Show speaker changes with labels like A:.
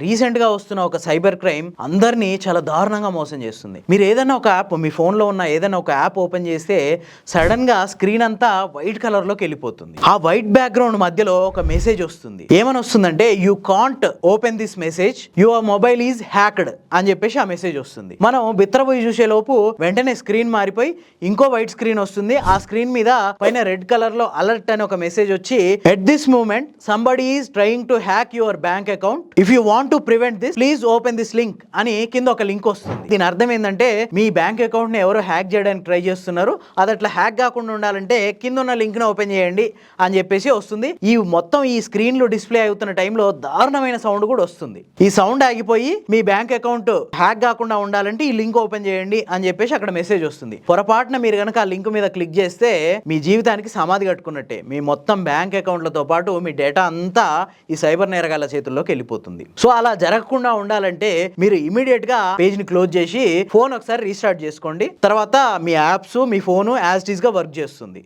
A: Recent గా వస్తున్న ఒక సైబర్ క్రైమ్ అందరినీ చాలా దారుణంగా మోసం చేస్తుంది. మీరు ఏదైనా ఒక యాప్, మీ ఫోన్ లో ఉన్న ఏదైనా ఒక యాప్ ఓపెన్ చేస్తే సడన్ గా స్క్రీన్ అంతా వైట్ కలర్ లోకి వెళ్ళిపోతుంది. ఆ వైట్ బ్యాక్గ్రౌండ్ మధ్యలో ఒక మెసేజ్ వస్తుంది. ఏమని వస్తుందంటే, you can't open this message, your mobile is hacked అని చెప్పేసి ఆ మెసేజ్ వస్తుంది. మనం బిత్రపోయి చూసే లోపు వెంటనే స్క్రీన్ మారిపోయి ఇంకో వైట్ స్క్రీన్ వస్తుంది. ఆ స్క్రీన్ మీద పైన రెడ్ కలర్ లో అలర్ట్ అని ఒక మెసేజ్ వచ్చి, at this moment somebody is trying to hack your bank account, if you want to prevent this please open this link అని కింద ఒక లింక్ వస్తుంది. దీని అర్థం ఏంటంటే, మీ బ్యాంక్ అకౌంట్ ని ఎవరో హ్యాక్ చేయడానికి ట్రై చేస్తున్నారు, అది అట్లా హ్యాక్ కాకుండా ఉండాలంటే కింద ఉన్న లింక్ ని ఓపెన్ చేయండి అని చెప్పేసి వస్తుంది. ఈ మొత్తం ఈ స్క్రీన్ లో డిస్ప్లే అవుతున్న టైంలో దారుణమైన సౌండ్ కూడా వస్తుంది. ఈ సౌండ్ ఆగిపోయి మీ బ్యాంక్ అకౌంట్ హ్యాక్ కాకుండా ఉండాలంటే ఈ లింక్ ఓపెన్ చేయండి అని చెప్పేసి అక్కడ మెసేజ్ వస్తుంది. పొరపాటున మీరు కనుక ఆ లింక్ మీద క్లిక్ చేస్తే మీ జీవితానికి సమాధి కట్టుకున్నట్టే. మీ మొత్తం బ్యాంక్ అకౌంట్లతో పాటు మీ డేటా అంతా ఈ సైబర్ నేరగాళ్ల చేతుల్లోకి వెళ్ళిపోతుంది. సో అలా జరగకుండా ఉండాలంటే మీరు ఇమీడియట్ గా పేజ్ ని క్లోజ్ చేసి ఫోన్ ఒకసారి రీస్టార్ట్ చేసుకోండి. తర్వాత మీ యాప్స్, మీ ఫోన్ యాజ్ ఇట్ ఈస్ గా వర్క్ చేస్తుంది.